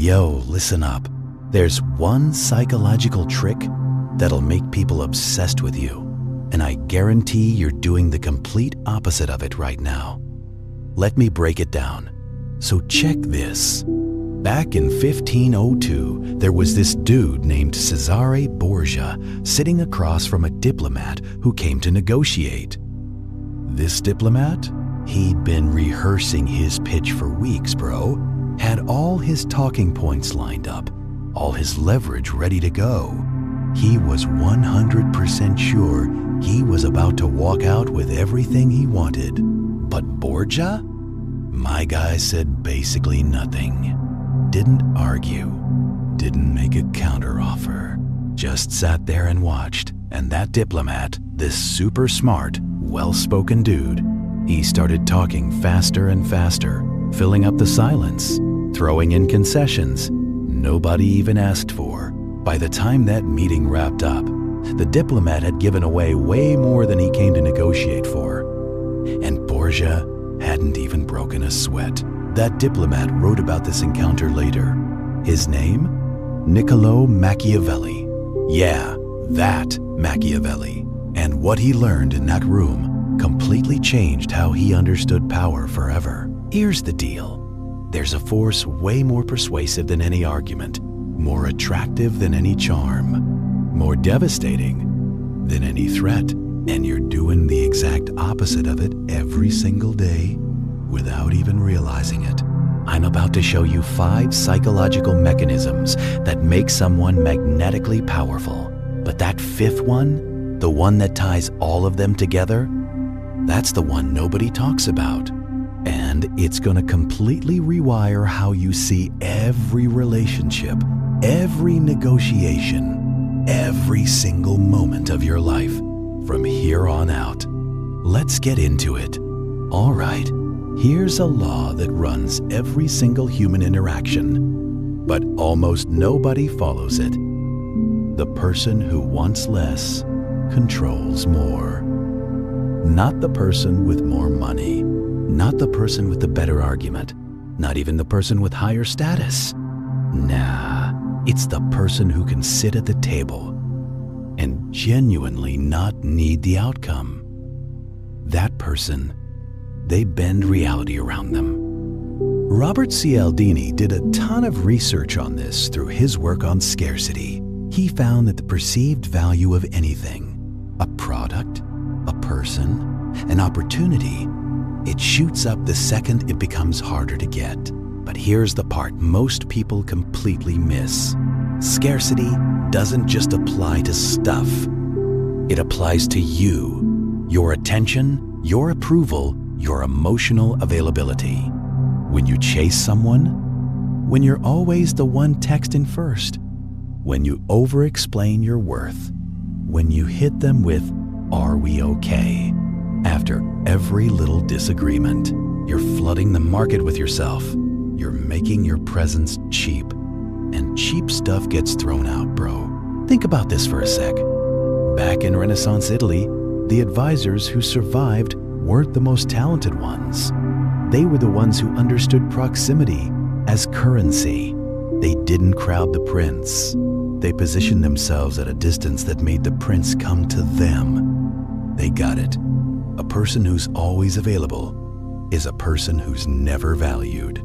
Yo, listen up. There's one psychological trick that'll make people obsessed with you, and I guarantee you're doing the complete opposite of it right now. Let me break it down. So check this. Back in 1502, there was this dude named Cesare Borgia sitting across from a diplomat who came to negotiate. This diplomat? He'd been rehearsing his pitch for weeks, bro. Had all his talking points lined up, all his leverage ready to go. He was 100% sure he was about to walk out with everything he wanted. But Borgia? My guy said basically nothing. Didn't argue. Didn't make a counteroffer. Just sat there and watched. And that diplomat, this super smart, well-spoken dude, he started talking faster and faster, filling up the silence, throwing in concessions nobody even asked for. By the time that meeting wrapped up, the diplomat had given away way more than he came to negotiate for. And Borgia hadn't even broken a sweat. That diplomat wrote about this encounter later. His name? Niccolo Machiavelli. Yeah, that Machiavelli. And what he learned in that room completely changed how he understood power forever. Here's the deal. There's a force way more persuasive than any argument, more attractive than any charm, more devastating than any threat, and you're doing the exact opposite of it every single day without even realizing it. I'm about to show you 5 psychological mechanisms that make someone magnetically powerful. But that 5th one, the one that ties all of them together, that's the one nobody talks about. And it's gonna completely rewire how you see every relationship, every negotiation, every single moment of your life from here on out. Let's get into it. All right, here's a law that runs every single human interaction, but almost nobody follows it. The person who wants less controls more. Not the person with more money. Not the person with the better argument, not even the person with higher status. Nah, it's the person who can sit at the table and genuinely not need the outcome. That person, they bend reality around them. Robert Cialdini did a ton of research on this through his work on scarcity. He found that the perceived value of anything, a product, a person, an opportunity, it shoots up the second it becomes harder to get. But here's the part most people completely miss. Scarcity doesn't just apply to stuff. It applies to you, your attention, your approval, your emotional availability. When you chase someone, when you're always the one texting first, when you over-explain your worth, when you hit them with, "Are we okay?" After every little disagreement, you're flooding the market with yourself. You're making your presence cheap. And cheap stuff gets thrown out, bro. Think about this for a sec. Back in Renaissance Italy, the advisors who survived weren't the most talented ones. They were the ones who understood proximity as currency. They didn't crowd the prince. They positioned themselves at a distance that made the prince come to them. They got it. A person who's always available is a person who's never valued.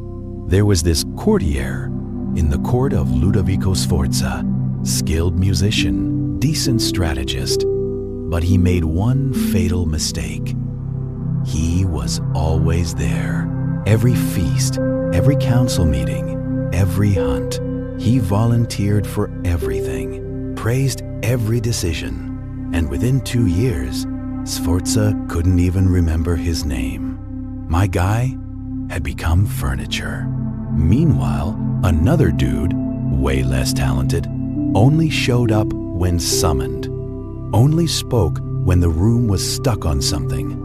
There was this courtier in the court of Ludovico Sforza, skilled musician, decent strategist, but he made one fatal mistake. He was always there. Every feast, every council meeting, every hunt. He volunteered for everything, praised every decision, and within 2 years, Sforza couldn't even remember his name. My guy had become furniture. Meanwhile, another dude, way less talented, only showed up when summoned, only spoke when the room was stuck on something,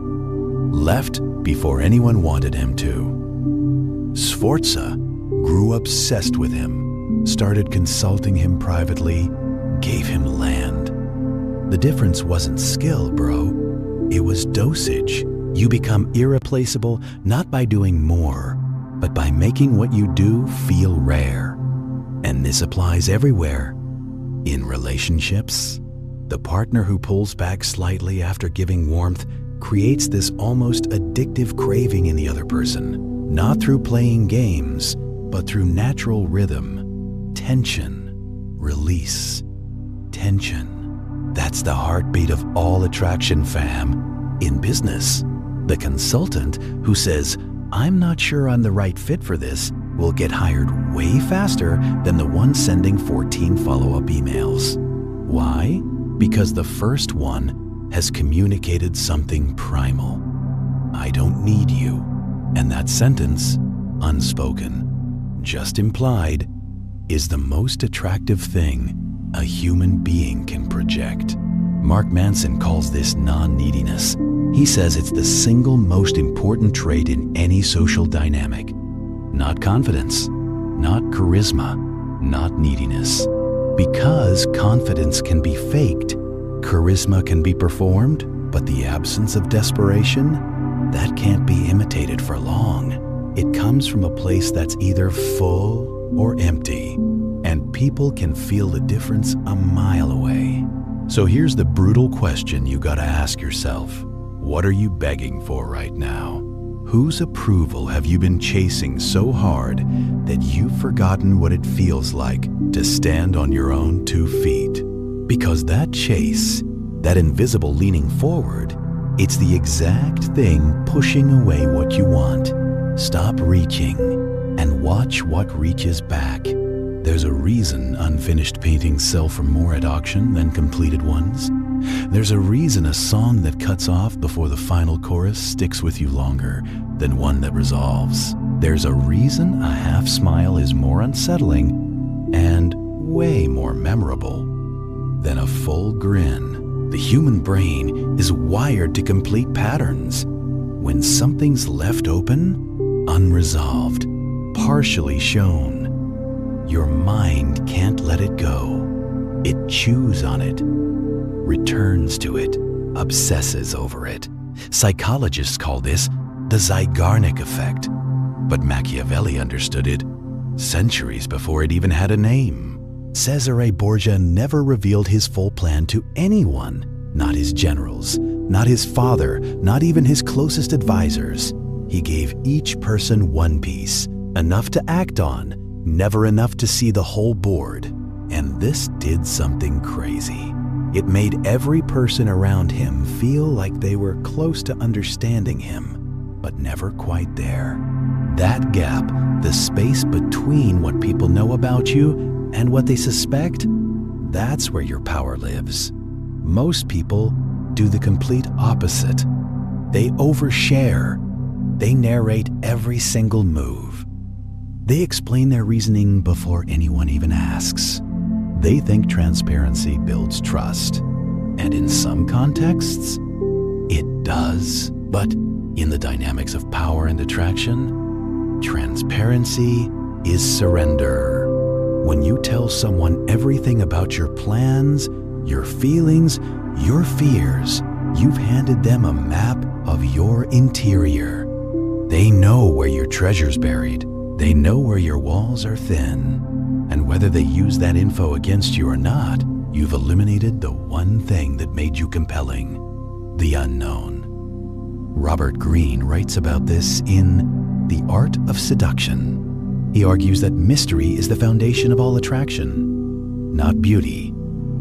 left before anyone wanted him to. Sforza grew obsessed with him, started consulting him privately, gave him land. The difference wasn't skill, bro. It was dosage. You become irreplaceable not by doing more, but by making what you do feel rare. This applies everywhere. In relationships, the partner who pulls back slightly after giving warmth creates this almost addictive craving in the other person, not through playing games, but through natural rhythm, tension, release, tension. That's the heartbeat of all attraction, fam. In business, the consultant who says, "I'm not sure I'm the right fit for this," will get hired way faster than the one sending 14 follow-up emails. Why? Because the first one has communicated something primal. "I don't need you." And that sentence, unspoken, just implied, is the most attractive thing a human being can project. Mark Manson calls this non-neediness. He says it's the single most important trait in any social dynamic. Not confidence, not charisma, not neediness. Because confidence can be faked, charisma can be performed, but the absence of desperation, that can't be imitated for long. It comes from a place that's either full or empty, and people can feel the difference a mile away. So here's the brutal question you gotta ask yourself. What are you begging for right now? Whose approval have you been chasing so hard that you've forgotten what it feels like to stand on your own 2 feet? Because that chase, that invisible leaning forward, it's the exact thing pushing away what you want. Stop reaching and watch what reaches back. There's a reason unfinished paintings sell for more at auction than completed ones. There's a reason a song that cuts off before the final chorus sticks with you longer than one that resolves. There's a reason a half smile is more unsettling and way more memorable than a full grin. The human brain is wired to complete patterns. When something's left open, unresolved, partially shown, your mind can't let it go. It chews on it, returns to it, obsesses over it. Psychologists call this the Zeigarnik Effect, but Machiavelli understood it centuries before it even had a name. Cesare Borgia never revealed his full plan to anyone, not his generals, not his father, not even his closest advisors. He gave each person one piece, enough to act on, never enough to see the whole board. And this did something crazy. It made every person around him feel like they were close to understanding him, but never quite there. That gap, the space between what people know about you and what they suspect, that's where your power lives. Most people do the complete opposite. They overshare. They narrate every single move. They explain their reasoning before anyone even asks. They think transparency builds trust. And in some contexts, it does. But in the dynamics of power and attraction, transparency is surrender. When you tell someone everything about your plans, your feelings, your fears, you've handed them a map of your interior. They know where your treasure's buried. They know where your walls are thin. And whether they use that info against you or not, you've eliminated the one thing that made you compelling, the unknown. Robert Greene writes about this in The Art of Seduction. He argues that mystery is the foundation of all attraction. Not beauty,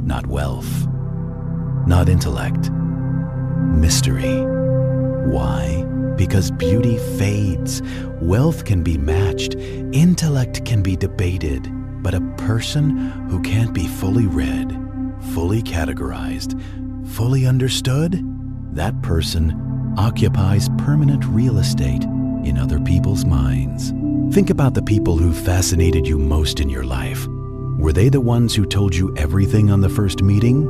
not wealth, not intellect. Mystery. Why? Because beauty fades, wealth can be matched, intellect can be debated, but a person who can't be fully read, fully categorized, fully understood, that person occupies permanent real estate in other people's minds. Think about the people who fascinated you most in your life. Were they the ones who told you everything on the first meeting?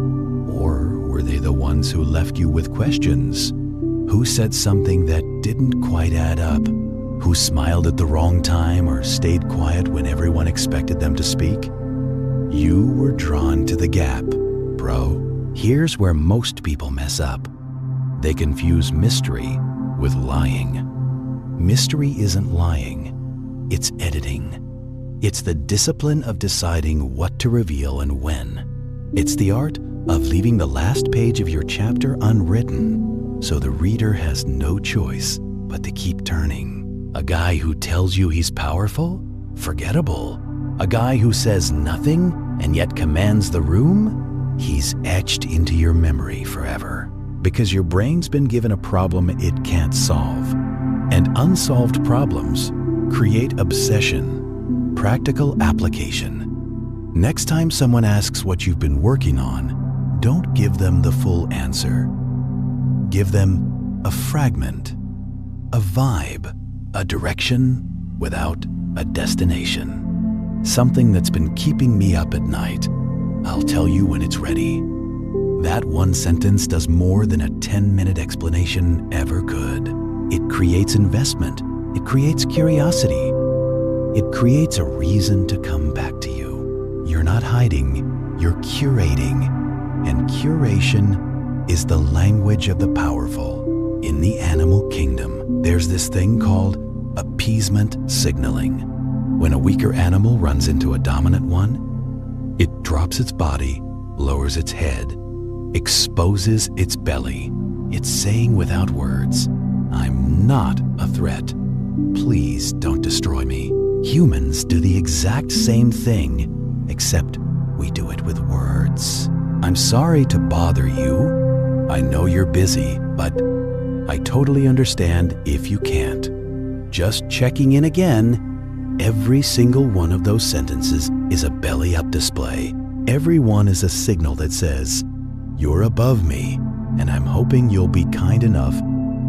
Or were they the ones who left you with questions? Who said something that didn't quite add up? Who smiled at the wrong time or stayed quiet when everyone expected them to speak? You were drawn to the gap, bro. Here's where most people mess up. They confuse mystery with lying. Mystery isn't lying, it's editing. It's the discipline of deciding what to reveal and when. It's the art of leaving the last page of your chapter unwritten, so the reader has no choice but to keep turning. A guy who tells you he's powerful? Forgettable. A guy who says nothing and yet commands the room? He's etched into your memory forever, because your brain's been given a problem it can't solve. And unsolved problems create obsession, practical application. Next time someone asks what you've been working on, don't give them the full answer. Give them a fragment, a vibe, a direction without a destination. Something that's been keeping me up at night. I'll tell you when it's ready. That one sentence does more than a 10-minute explanation ever could. It creates investment. It creates curiosity. It creates a reason to come back to you. You're not hiding, you're curating. And curation is the language of the powerful. In the animal kingdom, there's this thing called appeasement signaling. When a weaker animal runs into a dominant one, it drops its body, lowers its head, exposes its belly. It's saying without words, I'm not a threat. Please don't destroy me. Humans do the exact same thing, except we do it with words. I'm sorry to bother you. I know you're busy, but I totally understand if you can't. Just checking in again. Every single one of those sentences is a belly-up display. Every one is a signal that says, you're above me, and I'm hoping you'll be kind enough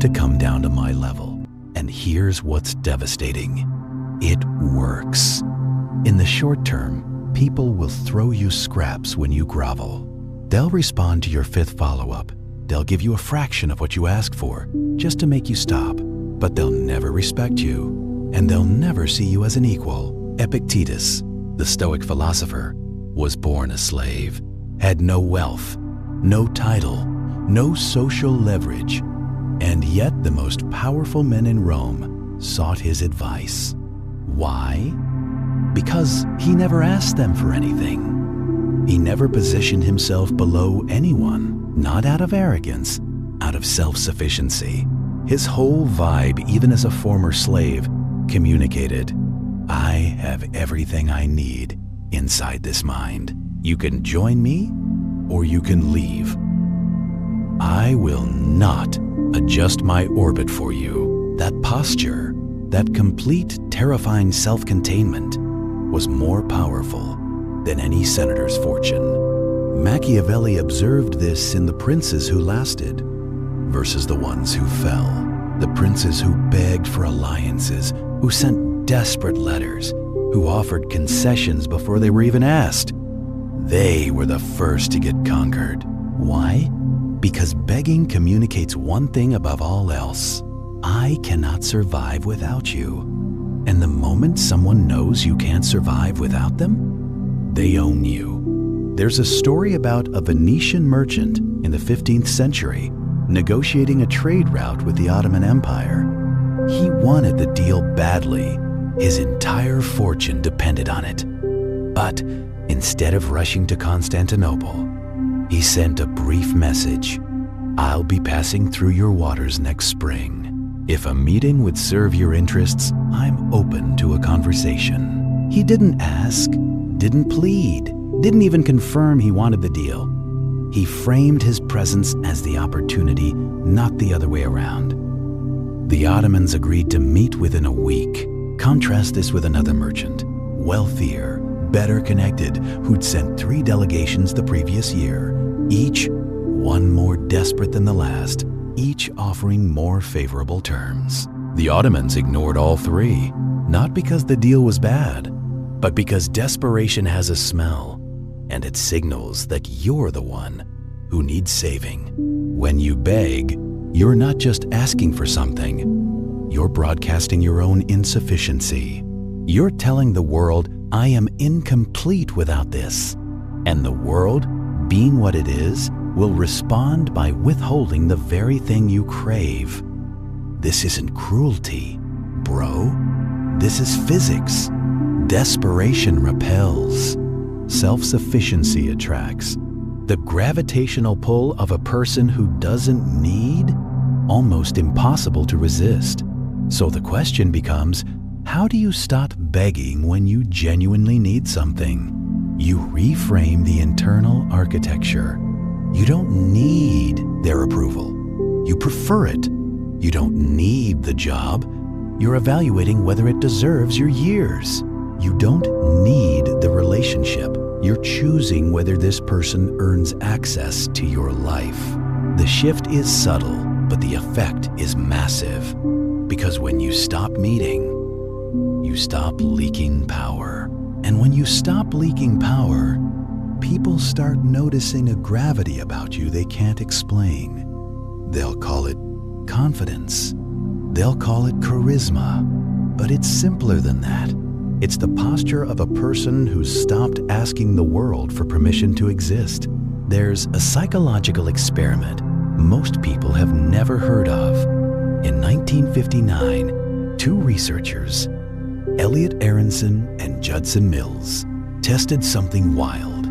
to come down to my level. And here's what's devastating. It works. In the short term, people will throw you scraps when you grovel. They'll respond to your fifth follow-up. They'll give you a fraction of what you asked for, just to make you stop. But they'll never respect you, and they'll never see you as an equal. Epictetus, the Stoic philosopher, was born a slave, had no wealth, no title, no social leverage, and yet the most powerful men in Rome sought his advice. Why? Because he never asked them for anything. He never positioned himself below anyone, not out of arrogance, out of self-sufficiency. His whole vibe, even as a former slave, communicated, I have everything I need inside this mind. You can join me, or you can leave. I will not adjust my orbit for you. That posture, that complete, terrifying self-containment was more powerful than any senator's fortune. Machiavelli observed this in the princes who lasted versus the ones who fell. The princes who begged for alliances, who sent desperate letters, who offered concessions before they were even asked. They were the first to get conquered. Why? Because begging communicates one thing above all else. I cannot survive without you. And the moment someone knows you can't survive without them, they own you. There's a story about a Venetian merchant in the 15th century negotiating a trade route with the Ottoman Empire. He wanted the deal badly. His entire fortune depended on it. But instead of rushing to Constantinople, he sent a brief message. I'll be passing through your waters next spring. If a meeting would serve your interests, I'm open to a conversation. He didn't ask, didn't plead, didn't even confirm he wanted the deal. He framed his presence as the opportunity, not the other way around. The Ottomans agreed to meet within a week. Contrast this with another merchant, wealthier, better connected, who'd sent 3 delegations the previous year, each one more desperate than the last, each offering more favorable terms. The Ottomans ignored all 3, not because the deal was bad, but because desperation has a smell, and it signals that you're the one who needs saving. When you beg, you're not just asking for something, you're broadcasting your own insufficiency. You're telling the world, I am incomplete without this. And the world, being what it is, will respond by withholding the very thing you crave. This isn't cruelty, bro. This is physics. Desperation repels. Self-sufficiency attracts. The gravitational pull of a person who doesn't need? Almost impossible to resist. So the question becomes, how do you stop begging when you genuinely need something? You reframe the internal architecture. You don't need their approval. You prefer it. You don't need the job. You're evaluating whether it deserves your years. You don't need the relationship. You're choosing whether this person earns access to your life. The shift is subtle, but the effect is massive. Because when you stop meeting, you stop leaking power. And when you stop leaking power, people start noticing a gravity about you they can't explain. They'll call it confidence. They'll call it charisma. But it's simpler than that. It's the posture of a person who's stopped asking the world for permission to exist. There's a psychological experiment most people have never heard of. In 1959, two researchers, Elliot Aronson and Judson Mills, tested something wild.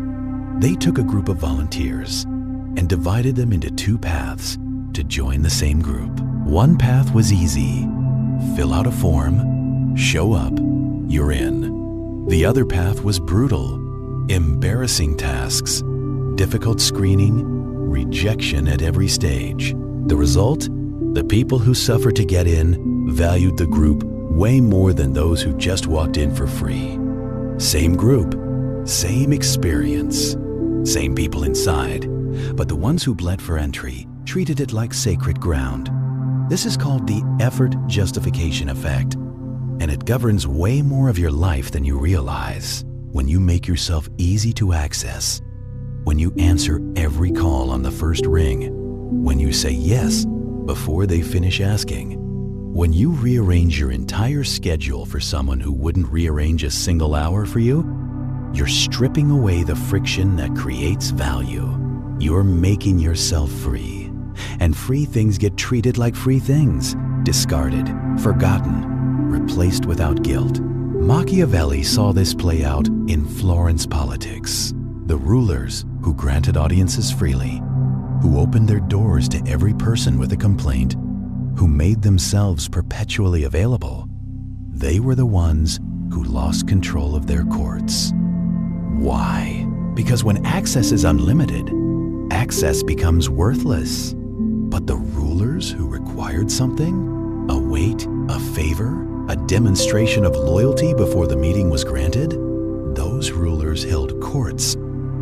They took a group of volunteers and divided them into two paths to join the same group. One path was easy. Fill out a form, show up, you're in. The other path was brutal. Embarrassing tasks, difficult screening, rejection at every stage. The result? The people who suffered to get in valued the group way more than those who just walked in for free. Same group, same experience, same people inside, but the ones who bled for entry treated it like sacred ground. This is called the effort justification effect, and it governs way more of your life than you realize. When you make yourself easy to access, when you answer every call on the first ring, when you say yes before they finish asking, when you rearrange your entire schedule for someone who wouldn't rearrange a single hour for you, you're stripping away the friction that creates value. You're making yourself free. And free things get treated like free things, discarded, forgotten, replaced without guilt. Machiavelli saw this play out in Florence politics. The rulers who granted audiences freely, who opened their doors to every person with a complaint, who made themselves perpetually available, they were the ones who lost control of their courts. Why? Because when access is unlimited, access becomes worthless. But the rulers who required something, a wait, a favor, a demonstration of loyalty before the meeting was granted, those rulers held courts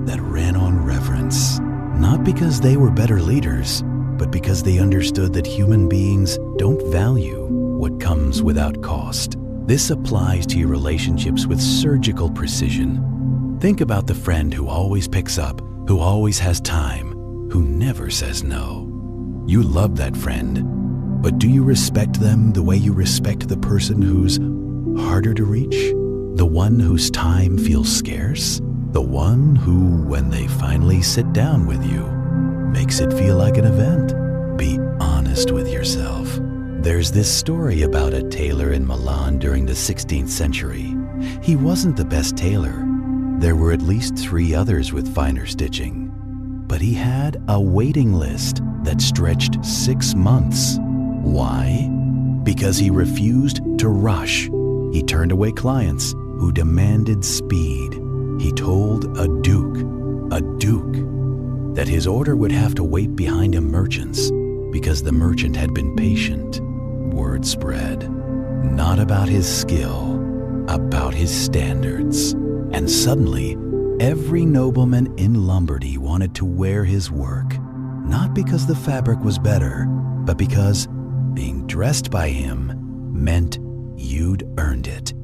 that ran on reverence. Not because they were better leaders, but because they understood that human beings don't value what comes without cost. This applies to your relationships with surgical precision. Think about the friend who always picks up, who always has time, who never says no. You love that friend, but do you respect them the way you respect the person who's harder to reach? The one whose time feels scarce? The one who, when they finally sit down with you, makes it feel like an event? Be honest with yourself. There's this story about a tailor in Milan during the 16th century. He wasn't the best tailor. There were at least 3 others with finer stitching. But he had a waiting list that stretched 6 months. Why? Because he refused to rush. He turned away clients who demanded speed. He told a duke, that his order would have to wait behind a merchant's because the merchant had been patient. Word spread. Not about his skill, about his standards. And suddenly, every nobleman in Lombardy wanted to wear his work, not because the fabric was better, but because being dressed by him meant you'd earned it.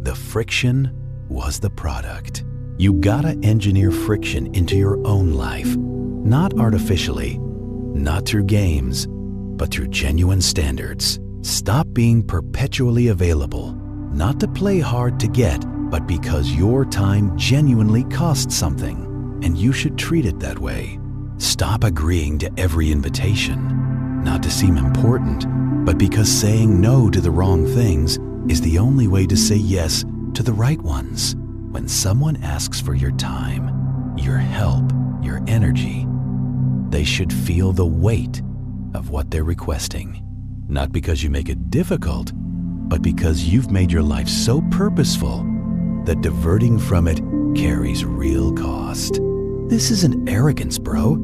The friction was the product. You gotta engineer friction into your own life, not artificially, not through games, but through genuine standards. Stop being perpetually available, not to play hard to get, but because your time genuinely costs something, and you should treat it that way. Stop agreeing to every invitation, not to seem important, but because saying no to the wrong things is the only way to say yes to the right ones. When someone asks for your time, your help, your energy, they should feel the weight of what they're requesting. Not because you make it difficult, but because you've made your life so purposeful that diverting from it carries real cost. This isn't arrogance, bro.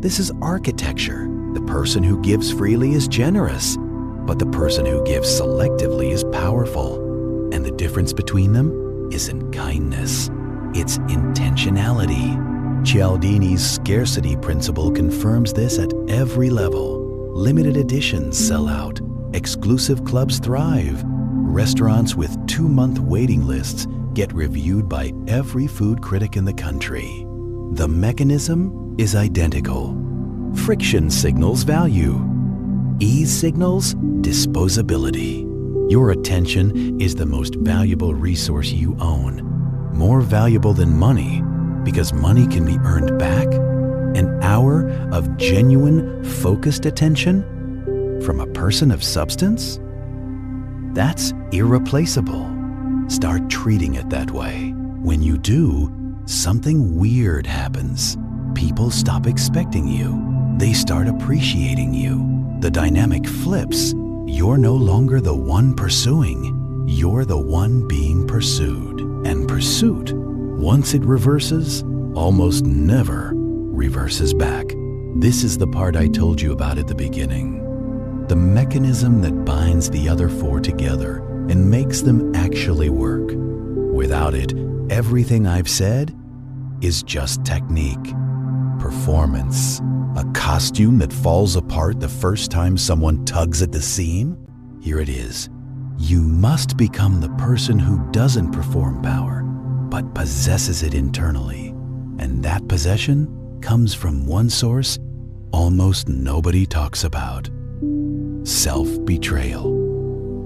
This is architecture. The person who gives freely is generous, but the person who gives selectively is powerful. And the difference between them isn't kindness, it's intentionality. Cialdini's scarcity principle confirms this at every level. Limited editions sell out, exclusive clubs thrive, restaurants with 2-month waiting lists get reviewed by every food critic in the country. The mechanism is identical. Friction signals value. Ease signals disposability. Your attention is the most valuable resource you own. More valuable than money, because money can be earned back. An hour of genuine, focused attention from a person of substance? That's irreplaceable. Start treating it that way. When you do, something weird happens. People stop expecting you. They start appreciating you. The dynamic flips. You're no longer the one pursuing. You're the one being pursued. And pursuit, once it reverses, almost never reverses back. This is the part I told you about at the beginning. The mechanism that binds the other four together and makes them actually work. Without it, everything I've said is just technique, performance, a costume that falls apart the first time someone tugs at the seam. Here it is. You must become the person who doesn't perform power, but possesses it internally. And that possession comes from one source almost nobody talks about: self-betrayal.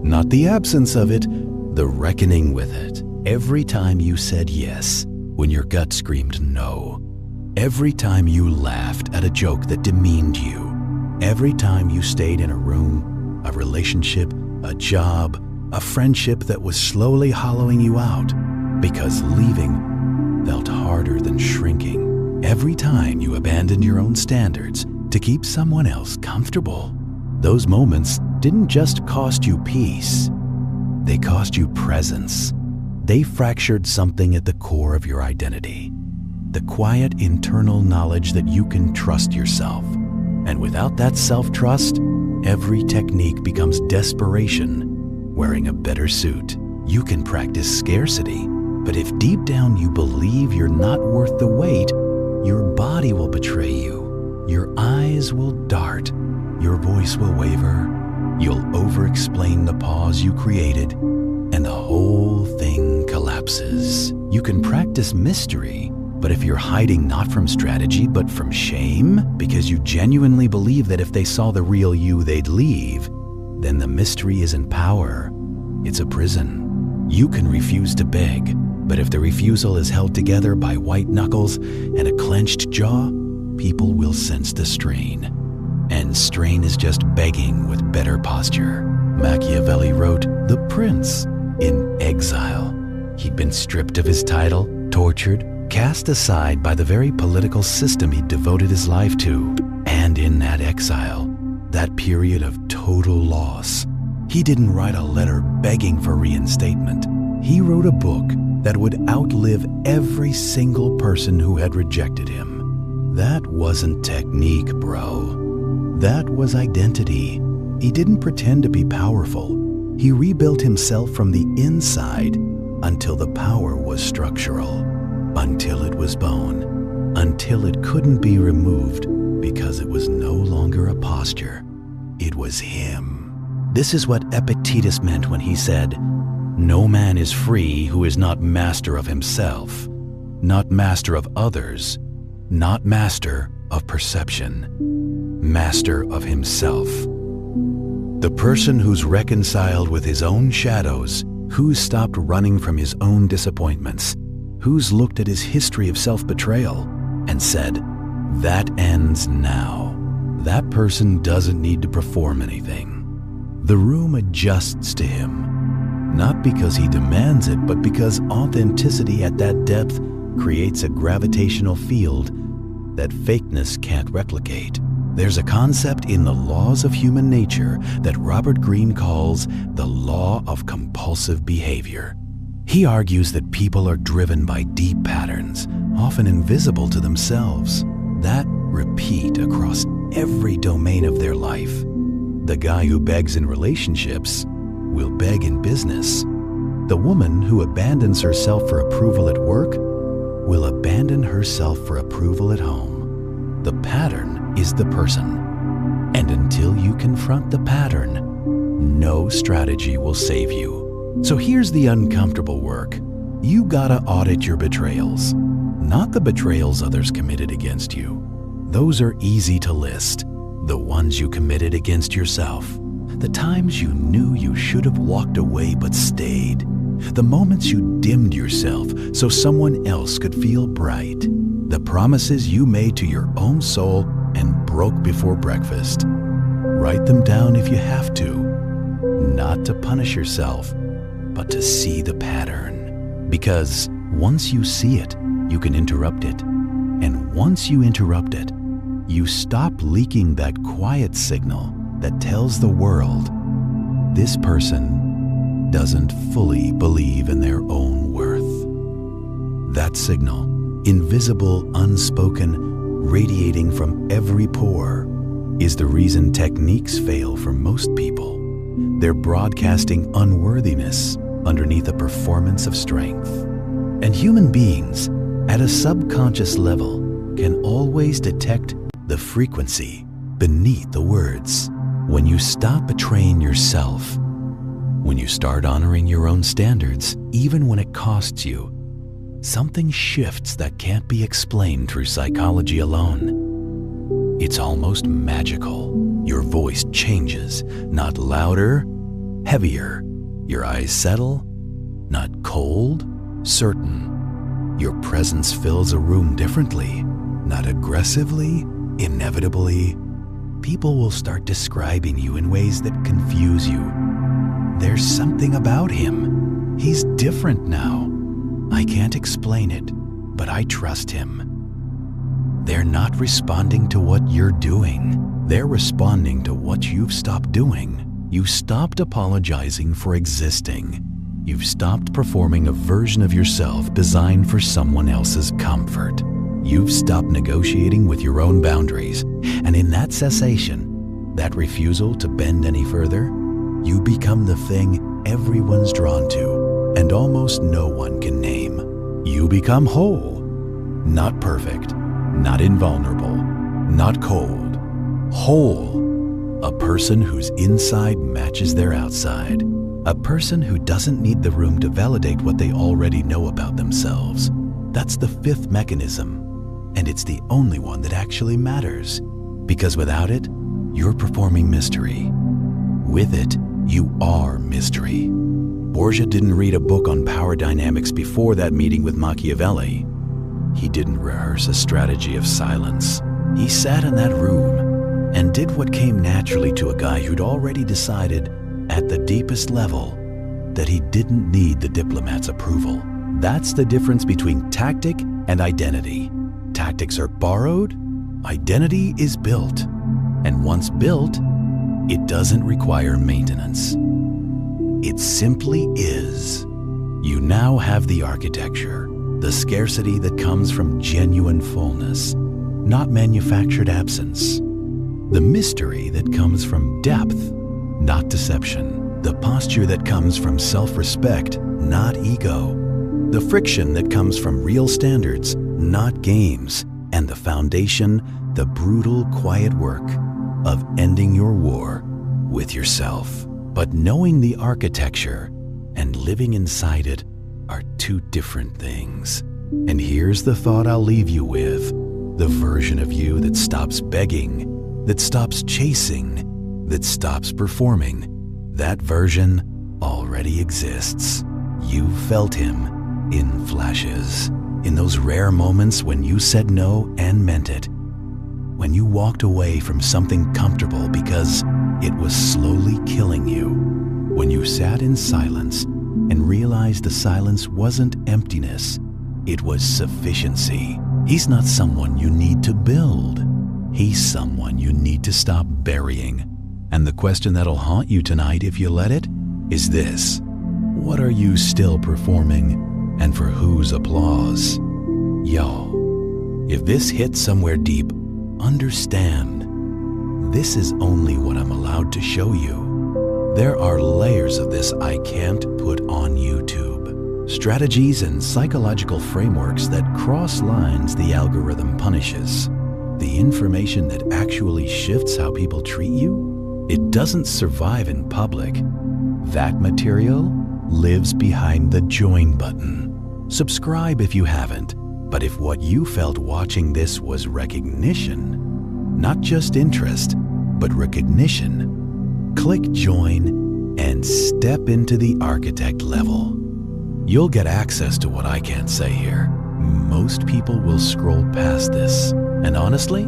Not the absence of it, the reckoning with it. Every time you said yes when your gut screamed no. Every time you laughed at a joke that demeaned you. Every time you stayed in a room, a relationship, a job, a friendship that was slowly hollowing you out because leaving felt harder than shrinking. Every time you abandoned your own standards to keep someone else comfortable. Those moments didn't just cost you peace, they cost you presence. They fractured something at the core of your identity. The quiet internal knowledge that you can trust yourself. And without that self-trust, every technique becomes desperation wearing a better suit. You can practice scarcity, but if deep down you believe you're not worth the wait, your body will betray you. Your eyes will dart. Your voice will waver. You'll over-explain the pause you created, and the whole thing collapses. You can practice mystery, but if you're hiding not from strategy but from shame, because you genuinely believe that if they saw the real you, they'd leave, then the mystery isn't power, it's a prison. You can refuse to beg, but if the refusal is held together by white knuckles and a clenched jaw, people will sense the strain. And strain is just begging with better posture. Machiavelli wrote The Prince in exile. He'd been stripped of his title, tortured, cast aside by the very political system he'd devoted his life to. And in that exile, that period of total loss, he didn't write a letter begging for reinstatement. He wrote a book that would outlive every single person who had rejected him. That wasn't technique, bro. That was identity. He didn't pretend to be powerful. He rebuilt himself from the inside until the power was structural, until it was bone, until it couldn't be removed because it was no longer a posture. It was him. This is what Epictetus meant when he said, "No man is free who is not master of himself, not master of others, not master of perception, master of himself." The person who's reconciled with his own shadows, who's stopped running from his own disappointments, who's looked at his history of self-betrayal and said, "That ends now." That person doesn't need to perform anything. The room adjusts to him. Not because he demands it, but because authenticity at that depth creates a gravitational field that fakeness can't replicate. There's a concept in the laws of human nature that Robert Greene calls the law of compulsive behavior. He argues that people are driven by deep patterns, often invisible to themselves, that repeat across every domain of their life. The guy who begs in relationships will beg in business. The woman who abandons herself for approval at work will abandon herself for approval at home. The pattern is the person. And until you confront the pattern, no strategy will save you. So here's the uncomfortable work. You gotta audit your betrayals. Not the betrayals others committed against you. Those are easy to list. The ones you committed against yourself. The times you knew you should have walked away but stayed. The moments you dimmed yourself so someone else could feel bright. The promises you made to your own soul and broke before breakfast. Write them down if you have to. Not to punish yourself, but to see the pattern. Because once you see it, you can interrupt it. And once you interrupt it, you stop leaking that quiet signal that tells the world this person doesn't fully believe in their own worth. That signal, invisible, unspoken, radiating from every pore, is the reason techniques fail for most people. They're broadcasting unworthiness underneath a performance of strength. And human beings, at a subconscious level, can always detect the frequency beneath the words. When you stop betraying yourself, when you start honoring your own standards, even when it costs you, something shifts that can't be explained through psychology alone. It's almost magical. Your voice changes, not louder, heavier. Your eyes settle, not cold, certain. Your presence fills a room differently, not aggressively, inevitably. People will start describing you in ways that confuse you. There's something about him. He's different now. I can't explain it, but I trust him. They're not responding to what you're doing. They're responding to what you've stopped doing. You stopped apologizing for existing. You've stopped performing a version of yourself designed for someone else's comfort. You've stopped negotiating with your own boundaries. And in that cessation, that refusal to bend any further, you become the thing everyone's drawn to and almost no one can name. You become whole. Not perfect, not invulnerable, not cold. Whole. A person whose inside matches their outside. A person who doesn't need the room to validate what they already know about themselves. That's the fifth mechanism. And it's the only one that actually matters. Because without it, you're performing mystery. With it, you are mystery. Borgia didn't read a book on power dynamics before that meeting with Machiavelli. He didn't rehearse a strategy of silence. He sat in that room and did what came naturally to a guy who'd already decided at the deepest level that he didn't need the diplomat's approval. That's the difference between tactic and identity. Tactics are borrowed, identity is built. And once built, it doesn't require maintenance. It simply is. You now have the architecture, the scarcity that comes from genuine fullness, not manufactured absence. The mystery that comes from depth, not deception. The posture that comes from self-respect, not ego. The friction that comes from real standards, not games. And the foundation, the brutal, quiet work of ending your war with yourself. But knowing the architecture and living inside it are two different things. And here's the thought I'll leave you with. The version of you that stops begging, that stops chasing, that stops performing, that version already exists. You felt him in flashes, in those rare moments when you said no and meant it, when you walked away from something comfortable because it was slowly killing you, when you sat in silence and realized the silence wasn't emptiness, it was sufficiency. He's not someone you need to build. He's someone you need to stop burying. And the question that'll haunt you tonight if you let it is this: what are you still performing, and for whose applause? Yo, if this hits somewhere deep, understand, this is only what I'm allowed to show you. There are layers of this I can't put on YouTube. Strategies and psychological frameworks that cross lines the algorithm punishes. The information that actually shifts how people treat you, it doesn't survive in public. That material lives behind the join button. Subscribe if you haven't, but if what you felt watching this was recognition, not just interest, but recognition, click join and step into the architect level. You'll get access to what I can't say here. Most people will scroll past this. And honestly,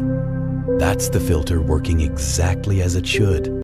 that's the filter working exactly as it should.